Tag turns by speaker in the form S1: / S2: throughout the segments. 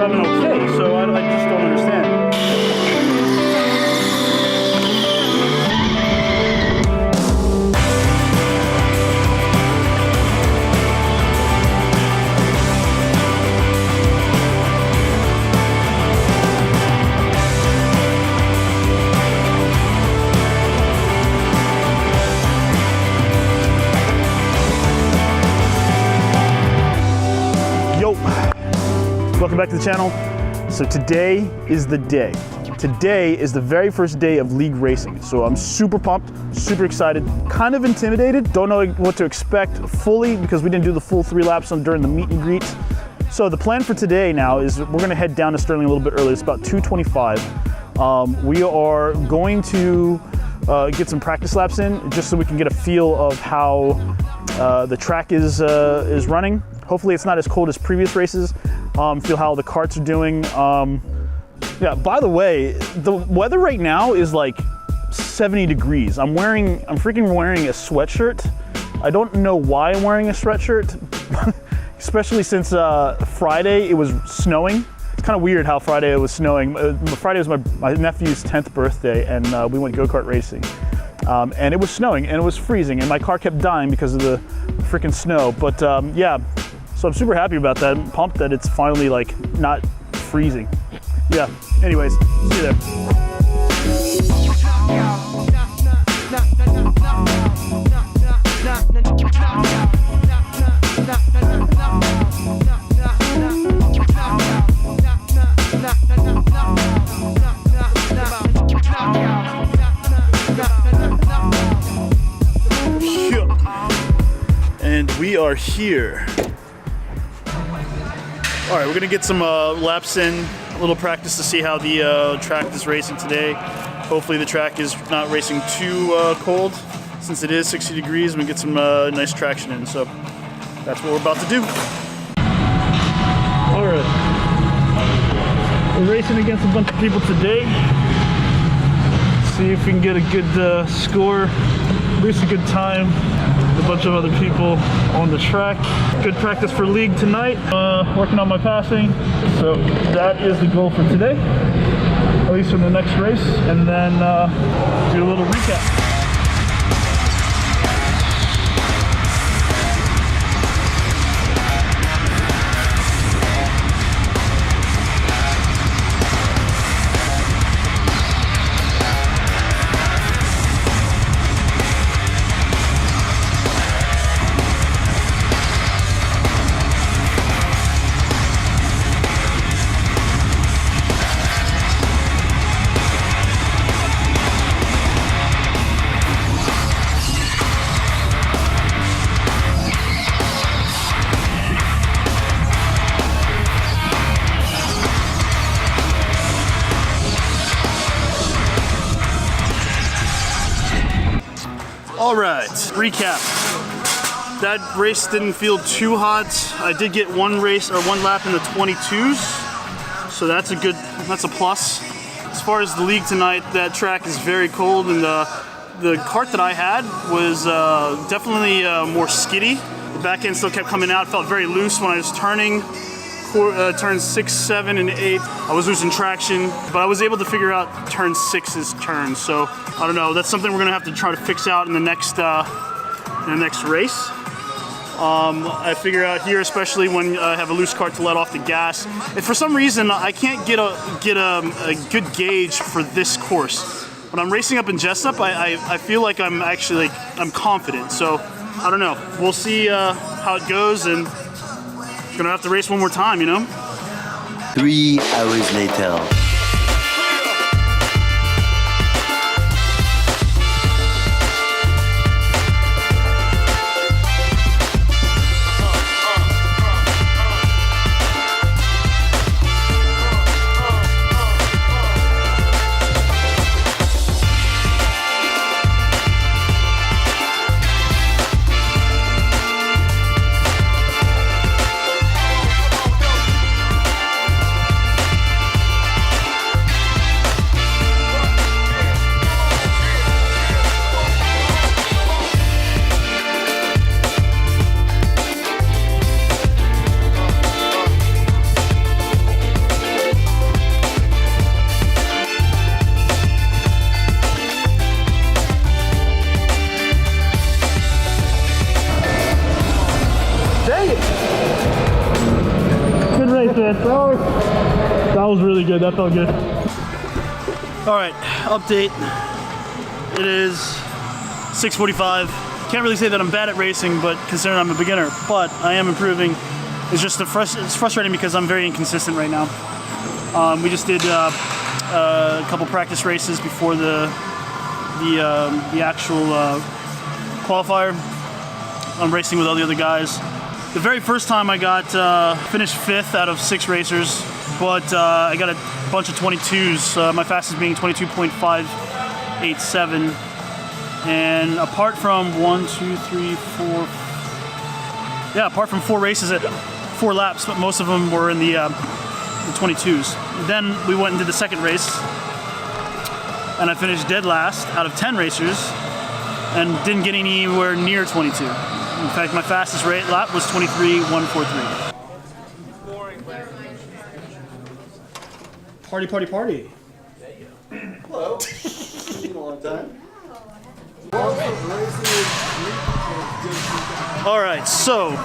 S1: driving okay, so I just don't understand. Welcome back to the channel. So today is the day. Today is the very first day of league racing. So I'm super pumped, super excited, kind of intimidated. Don't know what to expect fully because we didn't do the full 3 laps during the meet and greet. So the plan for today now is we're gonna head down to Sterling a little bit early. It's about 2:25. We are going to get some practice laps in just so we can get a feel of how the track is running. Hopefully it's not as cold as previous races. Feel how the karts are doing. Yeah, by the way, the weather right now is like 70 degrees. I'm freaking wearing a sweatshirt. I don't know why I'm wearing a sweatshirt, especially since Friday it was snowing. It's kind of weird how Friday it was snowing. Friday was my nephew's 10th birthday, and we went go-kart racing. And it was snowing and it was freezing, and my car kept dying because of the freaking snow. But yeah. So I'm super happy about that. I'm pumped that it's finally like not freezing. Yeah, anyways, see you there. And we are here. All right, we're gonna get some laps in, a little practice to see how the track is racing today. Hopefully the track is not racing too cold, since it is 60 degrees, and we get some nice traction in. So that's what we're about to do. All right, we're racing against a bunch of people today. See if we can get a good score, at least a good time. A bunch of other people on the track. Good practice for league tonight. Working on my passing. So that is the goal for today, at least for the next race, and then do a little recap. All right, recap. That race didn't feel too hot. I did get one lap in the 22s, so that's a plus. As far as the league tonight, that track is very cold, and the kart that I had was definitely more skiddy. The back end still kept coming out. It felt very loose when I was turning. Turns 6, 7, and 8. I was losing traction, but I was able to figure out turn 6's turn. So I don't know. That's something we're gonna have to try to fix out in the next race. I figure out here, especially when I have a loose kart, to let off the gas. If for some reason I can't get a good gauge for this course, when I'm racing up in Jessup, I feel like I'm actually I'm confident. So I don't know. We'll see how it goes, and gonna have to race one more time, you know?
S2: 3 hours later.
S1: man. That was really good. That felt good. All right, update. It is 6:45. Can't really say that I'm bad at racing, but considering I'm a beginner, but I am improving. It's just it's frustrating because I'm very inconsistent right now. We just did a couple practice races before the actual qualifier. I'm racing with all the other guys. The very first time I got finished 5th out of 6 racers, but I got a bunch of 22s. My fastest being 22.587. And apart from apart from 4 races at 4 laps, but most of them were in the 22s. Then we went into the second race, and I finished dead last out of 10 racers, and didn't get anywhere near 22. In fact, my fastest lap was 23.143. Party, party, party.
S3: Hello. It's been a long time.
S1: All right, so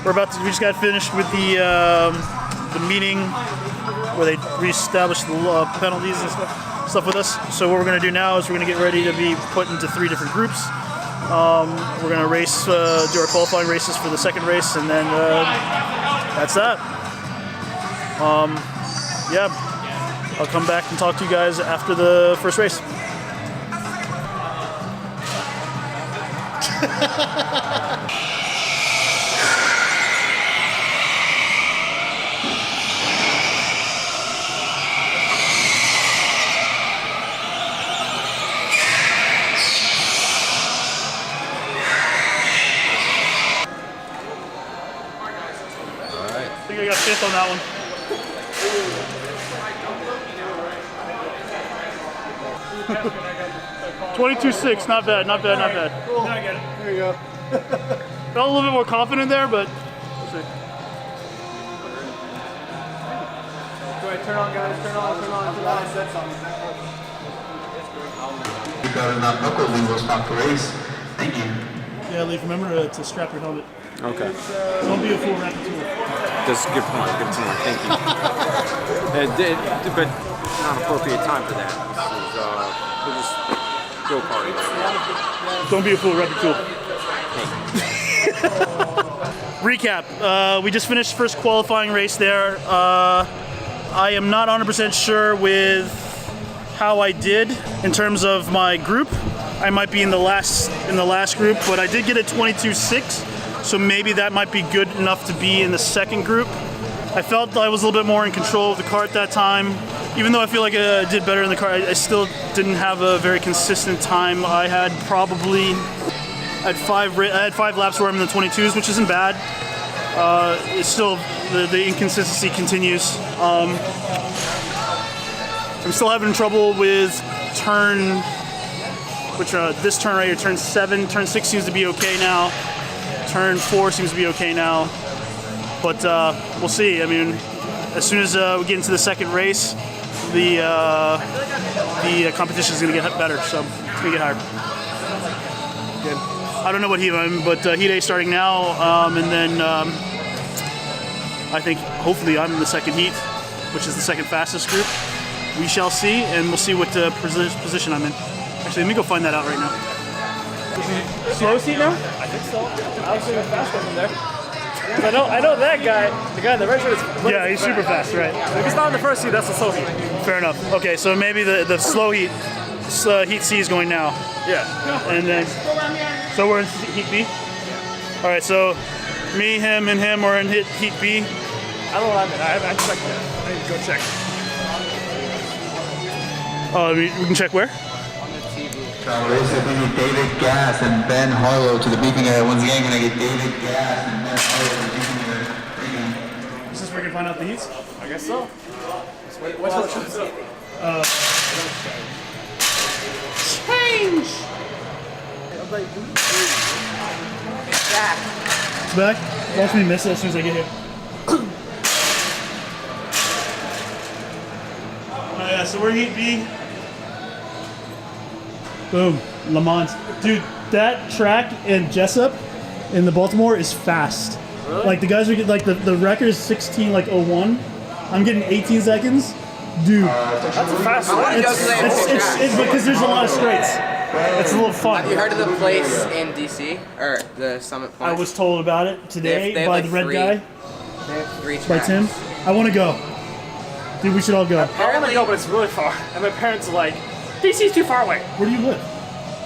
S1: we just got finished with the meeting where they reestablished the penalties and stuff with us. So what we're going to do now is we're going to get ready to be put into 3 different groups. We're going to race, do our qualifying races for the second race, and then that's that. Yeah, I'll come back and talk to you guys after the first race. I think I got 5th on that one. $22.6, not bad, not bad, not bad.
S3: Cool. I get it. There you go.
S1: Felt a little bit more confident there, but we'll see.
S3: Go ahead, turn on, guys. Turn on, turn on. I'm glad I said something.
S4: You better not buckle when we'll stop the race. Thank you.
S1: Yeah, Leaf, remember to strap your helmet.
S5: Okay.
S1: Don't be a fool rapid tool.
S5: That's a good point. Good point. Thank you. But not appropriate time for that. This is, we'll just go karting.
S1: Don't be a fool rapid tool. Recap. We just finished first qualifying race there. I am not 100% sure with how I did in terms of my group. I might be in the last group, but I did get a 22.6. So maybe that might be good enough to be in the second group. I felt I was a little bit more in control of the kart that time. Even though I feel like I did better in the kart, I still didn't have a very consistent time. I had I had 5 laps where I'm in the 22s, which isn't bad. It's still, the inconsistency continues. I'm still having trouble with this turn right here, turn 7. Turn 6 seems to be okay now. Turn 4 seems to be okay now, but we'll see. I mean, as soon as we get into the second race, the competition is going to get better, so it's going to get higher. Good. I don't know what heat I'm in, but heat A starting now, and then I think hopefully I'm in the second heat, which is the second fastest group. We shall see, and we'll see what position I'm in. Actually, let me go find that out right now.
S3: Slow seat now? I think so. I was even faster than there. I know that guy, the guy in the red shirt is...
S1: Yeah, he's super fast, right?
S3: If he's not in the first seat, that's the slow heat.
S1: Fair enough. Okay, so maybe the slow heat, heat C is going now.
S3: Yeah.
S1: And then, so we're in heat B? All right, so me, him, and him are in heat B.
S3: I don't know what I'm in. I checked that. I need to go check.
S1: Oh, we can check where?
S4: Race is going to get David Gass and Ben Harlow to the beacon area. Once again, going to get David Gass and Ben Harlow to the beacon area.
S1: Is this where we can find out the heats?
S3: I guess so. What's
S1: Change! It's back. Watch me miss it as soon as I get here. Oh yeah, so we're heat B. Boom, Le Mans. Dude, that track in Jessup in the Baltimore is fast.
S3: Really?
S1: Like the guys are getting, like the record is 16 like 01. I'm getting 18 seconds. Dude,
S3: That's a fast one.
S1: it's because there's a lot of straights. It's a little fun.
S6: Have you heard of the place in DC or the Summit Point?
S1: I was told about it today
S6: They have
S1: by
S6: like
S1: the red
S6: three-
S1: guy,
S6: They have 3
S1: by
S6: tracks.
S1: Tim. I want to go. Dude, we should all go.
S3: I want to go, but it's really far. And my parents are like, DC's too far away.
S1: Where do you live?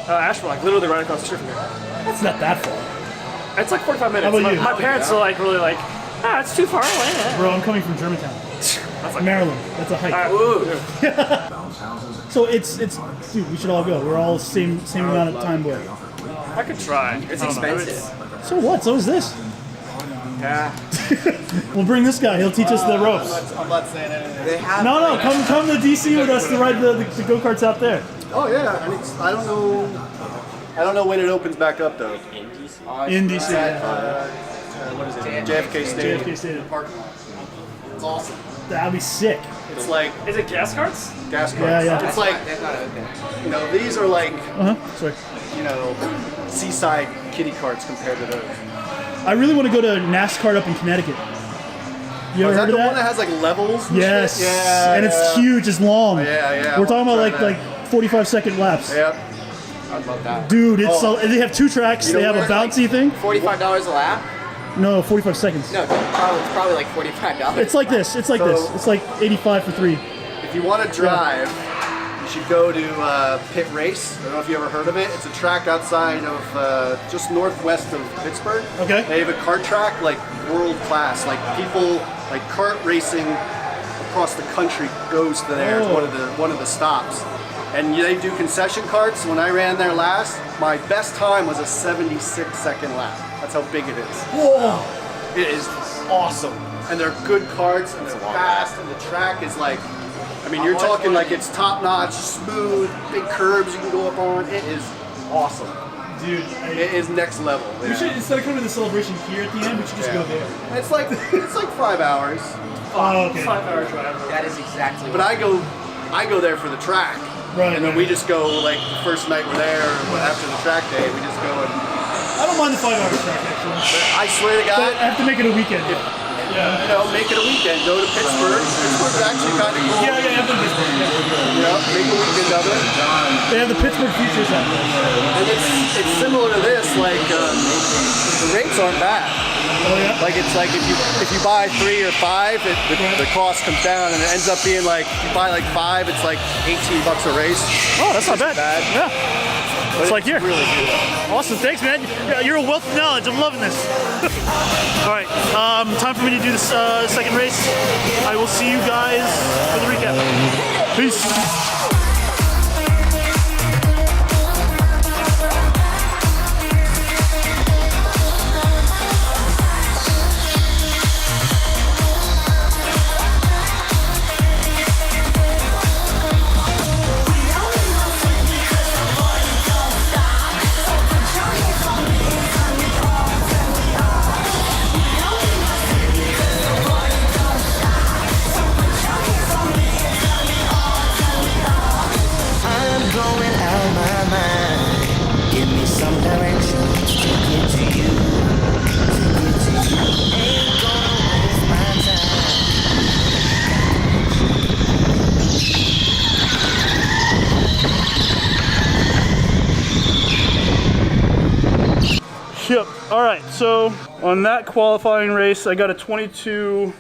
S3: Asheville, like literally right across the street from here.
S1: That's not that far.
S3: It's like 45 minutes.
S1: How about you?
S3: My parents are like really like, it's too far away.
S1: Bro, I'm coming from Germantown.
S3: That's like,
S1: Maryland. That's a hike. So it's dude, we should all go. We're all same amount of time away.
S3: I could try.
S6: It's
S3: I don't know.
S6: expensive.
S1: So what? So is this.
S3: Yeah.
S1: We'll bring this guy. He'll teach us the ropes.
S7: I'm not saying anything.
S6: They have
S1: No, come to DC with us to ride the go-karts out there.
S7: Oh yeah, I mean, I don't know when it opens back up though.
S1: In DC.
S7: What is it? JFK Stadium.
S1: JFK Stadium.
S7: Parking lot. It's awesome.
S1: That'd be sick.
S7: It's like
S3: Is it gas carts?
S7: gas carts.
S1: Yeah.
S7: It's like,
S6: They're not open.
S7: you know, these are like,
S1: Sorry.
S7: you know, seaside kiddie carts compared to those.
S1: I really want to go to NASCAR up in Connecticut. You ever
S7: Is that
S1: heard
S7: the
S1: of
S7: one that
S1: that?
S7: has like levels? And
S1: Yes.
S7: shit? Yeah.
S1: And it's huge. It's long.
S7: Yeah.
S1: We're talking about
S7: Try
S1: like 45-second laps.
S7: Yep.
S6: I'd love that.
S1: Dude, it's so, they have 2 tracks.
S7: You
S1: They
S7: know
S1: have a
S7: where,
S1: bouncy thing.
S6: $45 a lap?
S1: No, 45 seconds.
S6: No, it's probably like $45.
S1: It's like this. It's like
S7: So-
S1: this. It's like 85 for 3.
S7: If you want to drive, you should go to Pit Race. I don't know if you ever heard of it. It's a track outside of just northwest of Pittsburgh.
S1: Okay.
S7: They have a kart track like world class. Like people like kart racing across the country goes to there. It's one of the stops. And they do concession carts. When I ran there last, my best time was a 76-second lap. That's how big it is.
S1: Whoa.
S7: It is awesome. And they're good carts and they're fast and the track is like, I mean, you're talking like it's top notch, smooth, big curbs you can go up on. It is awesome.
S1: Dude,
S7: It is next level.
S1: we should, instead of coming to the celebration here at the end, we should just go there.
S7: It's like 5 hours,
S1: Oh, okay.
S3: 5-hour drive.
S6: That is exactly
S7: but I go there for the track.
S1: Right,
S7: And then
S1: right.
S7: we just go like the first night we're there, or after the track day, we just go and
S1: I don't mind the 5-hour track, actually.
S7: I swear to
S1: But
S7: God,
S1: I have to make it a weekend.
S7: you know, make it a weekend. Go to Pittsburgh. Pittsburgh's actually kind of cool.
S1: Yeah, I've been to Pittsburgh. Yeah.
S7: You know, make a weekend of it.
S1: They have the Pittsburgh Futures out there.
S7: And it's similar to this, like the rates aren't bad.
S1: Oh, yeah?
S7: Like it's like if you buy 3 or 5, the cost comes down and it ends up being like if you buy like 5, it's like $18 a race.
S1: Oh, that's not bad.
S7: bad.
S1: Yeah. It's like here.
S7: Really good.
S1: Awesome, thanks, man. You're a wealth of knowledge. I'm loving this. All right, time for me to do this second race. I will see you guys for the recap. Peace.
S2: I'm going out my mind. Give me some direction to get to you. To get to you. Ain't gonna waste my time.
S1: Yep. All right. So on that qualifying race, I got a 22.8.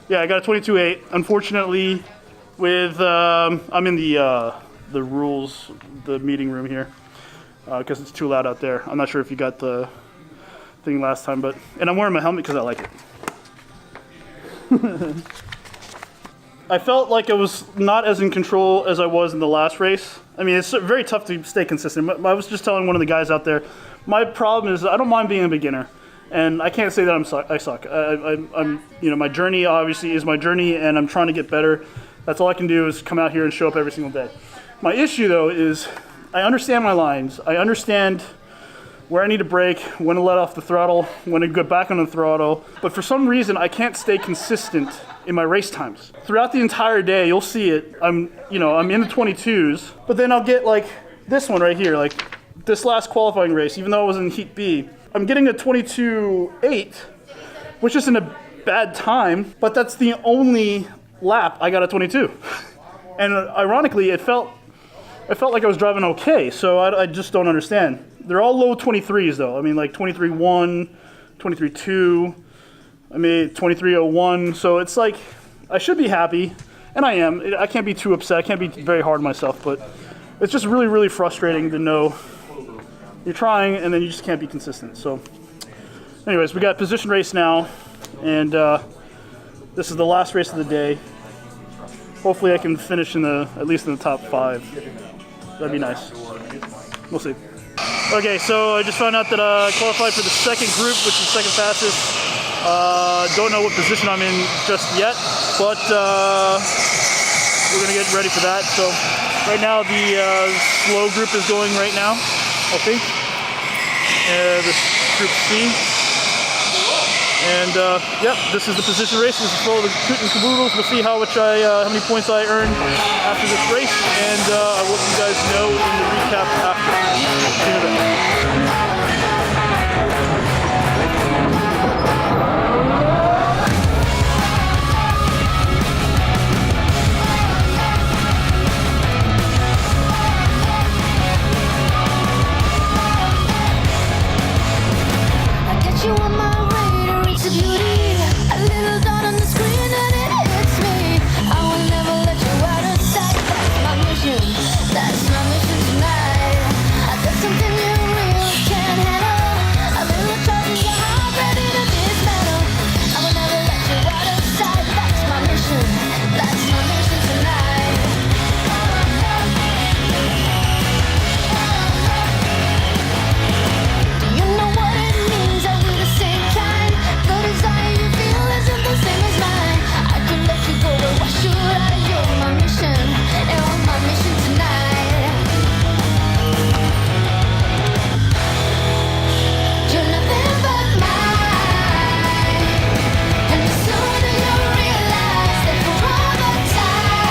S1: Yeah, I got a 22.8. Unfortunately, with I'm in the rules, the meeting room here, because it's too loud out there. I'm not sure if you got the thing last time, and I'm wearing my helmet because I like it. I felt like I was not as in control as I was in the last race. I mean, it's very tough to stay consistent. I was just telling one of the guys out there, my problem is I don't mind being a beginner, and I can't say that I suck. I'm you know, my journey obviously is my journey, and I'm trying to get better. That's all I can do is come out here and show up every single day. My issue though is I understand my lines. I understand where I need to brake, when to let off the throttle, when to go back on the throttle. But for some reason, I can't stay consistent in my race times. Throughout the entire day, you'll see it. I'm in the 22s, but then I'll get like this one right here, like this last qualifying race, even though I was in Heat B, I'm getting a 22.8, which isn't a bad time, but that's the only lap I got a 22. And ironically, it felt like I was driving okay, so I just don't understand. They're all low 23s though. I mean, like 23.1, 23.2, I mean 23.01, so it's like, I should be happy, and I am. I can't be too upset, I can't be very hard on myself, but it's just really, really frustrating to know you're trying and then you just can't be consistent. So anyways, we got position race now, and this is the last race of the day. Hopefully I can finish at least in the top 5. That'd be nice. We'll see. Okay, so I just found out that I qualified for the second group, which is second fastest. Don't know what position I'm in just yet, but we're gonna get ready for that. So right now the slow group is going right now, I think. This group C. And yeah, this is the position race. This is for all the coot and caboodles. We'll see how many points I earn after this race, and I will let you guys know in the recap after. See you in a bit.
S8: I get you on my radar, it's a beauty. A little dot on the screen and it hits me. I will never let you out of sight. That's my mission. That's my mission tonight. I got something you really can't handle. A little touch of your heart ready to dismantle. I will never let you out of sight. That's my mission. That's my mission tonight. Do you know what it means that we're the same kind? The desire you feel isn't the same as mine. I could let you go, but why should I? You're my mission, and on my mission tonight. You're nothing but mine, and the sooner you realize that for all the time,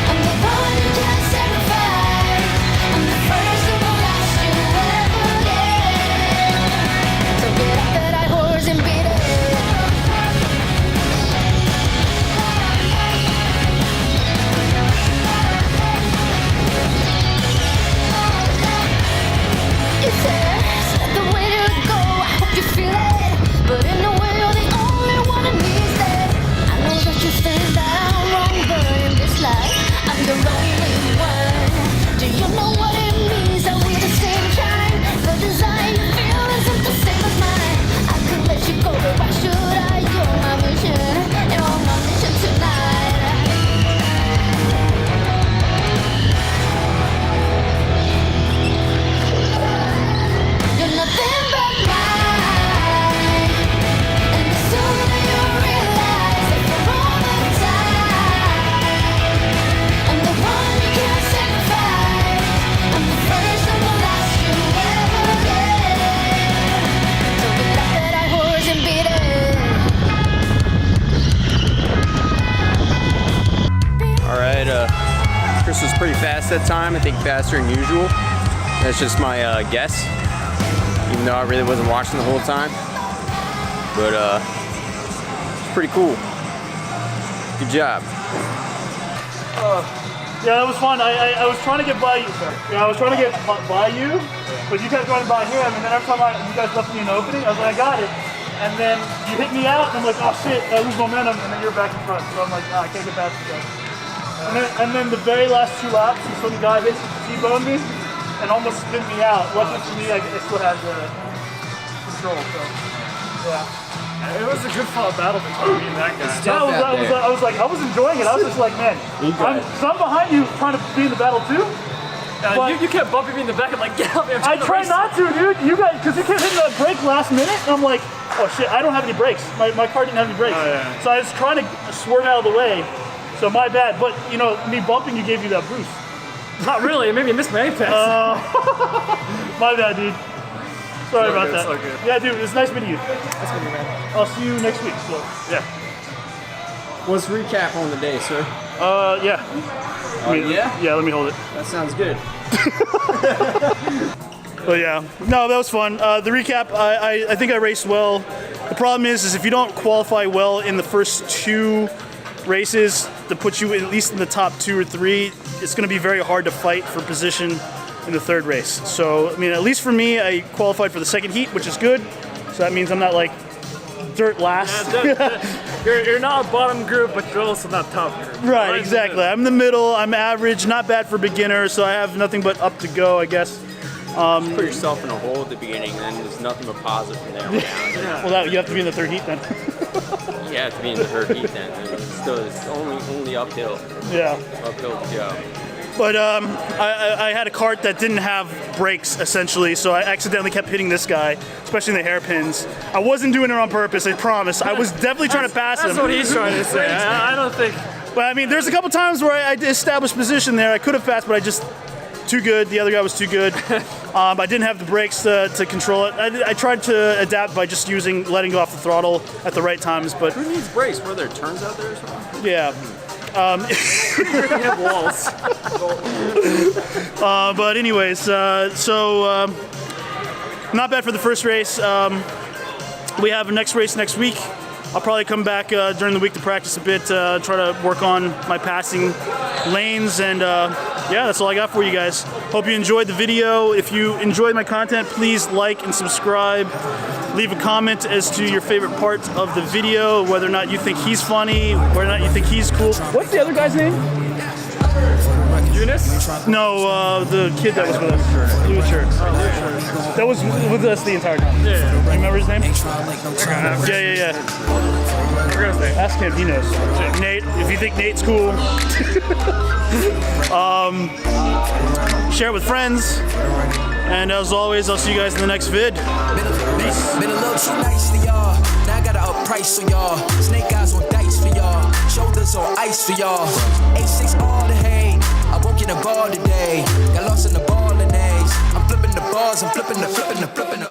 S8: I'm the one you can't sacrifice. I'm the first and the last you ever get. So get off that high horse and beat it. You said the way to go, I hope you feel it. But in a way you're the only one that needs it. I know that you think that I'm wrong, but in this life I'm the only one. Do you know what it means that we're the same kind? The desire you feel isn't the same as mine. I could let you go, but why should I? You're my mission, and on my mission tonight. You're nothing but mine, and the sooner you realize that for all the time, I'm the one you can't sacrifice. I'm the first and the last you ever get. So get off that high horse and beat it.
S5: All right, Chris was pretty fast that time. I think faster than usual. That's just my guess, even though I really wasn't watching the whole time. But it's pretty cool. Good job.
S1: Yeah, that was fun. I was trying to get by you. Yeah, I was trying to get by you, but you kept going by him, and then every time you guys left me an opening, I was like, I got it. And then you hit me out, and I'm like, oh shit, I lose momentum, and then you're back in front. So I'm like, I can't get past you guys. And then the very last 2 laps, some guy hit T-boned me and almost spin me out. Luckily for me, I still had the control. So yeah.
S3: It was a good fought battle between me and that guy.
S1: I was like, I was enjoying it. I was just like, man, I'm behind you trying to be in the battle too.
S3: You kept bumping me in the back and like, get out, man.
S1: I try not to, dude. You guys, because you kept hitting that brake last minute, and I'm like, oh shit, I don't have any brakes. My car didn't have any brakes.
S3: Oh, yeah.
S1: So I was trying to swerve out of the way. So my bad. But you know, me bumping you gave you that boost.
S3: Not really. It made me miss my apex.
S1: My bad, dude. Sorry about that.
S3: So good.
S1: Yeah, dude, it's nice meeting you.
S3: That's gonna be man.
S1: I'll see you next week. So yeah.
S5: Let's recap on the day, sir.
S1: Yeah.
S5: Yeah?
S1: Yeah, let me hold it.
S5: That sounds good.
S1: But yeah, no, that was fun. The recap, I think I raced well. The problem is if you don't qualify well in the first 2 races to put you at least in the top 2 or 3, it's going to be very hard to fight for position in the 3rd race. So, I mean, at least for me, I qualified for the 2nd heat, which is good. So that means I'm not like dirt last.
S3: You're not a bottom group, but you're also not top group.
S1: Right, exactly. I'm in the middle, I'm average, not bad for beginner, so I have nothing but up to go, I guess.
S5: Put yourself in a hole at the beginning, then there's nothing but positive from there on down.
S1: Well, you have to be in the 3rd heat then.
S5: You have to be in the 3rd heat then. It's only uphill.
S1: Yeah.
S5: Uphill to go.
S1: But I had a kart that didn't have brakes, essentially, so I accidentally kept hitting this guy, especially in the hairpins. I wasn't doing it on purpose, I promise. I was definitely trying to pass him.
S3: That's what he's trying to say. I don't think...
S1: But I mean, there's a couple times where I established position there. I could have passed, but I just... Too good. The other guy was too good. I didn't have the brakes to control it. I tried to adapt by just letting go off the throttle at the right times, but...
S5: Who needs brakes? Were there turns out there or something?
S1: Yeah.
S3: you have walls.
S1: But anyways, not bad for the first race. We have a next race next week. I'll probably come back during the week to practice a bit, try to work on my passing lanes, and yeah, that's all I got for you guys. Hope you enjoyed the video. If you enjoyed my content, please like and subscribe. Leave a comment as to your favorite part of the video, whether or not you think he's funny, whether or not you think he's cool. What's the other guy's name?
S3: Eunice?
S1: No, the kid that was with us. Blue shirt. That was with us the entire time.
S3: Yeah.
S1: You remember his name? Yeah.
S3: We're gonna say.
S1: Ask him, he knows. Nate, if you think Nate's cool, share it with friends. And as always, I'll see you guys in the next vid.
S9: Been a little too nice for y'all. Now I gotta up price for y'all. Snake eyes on dice for y'all. Shoulders on ice for y'all. 8-6 all the hate. I won't get a ball today. Got lost in the ball and A's. I'm flipping the balls. I'm flipping the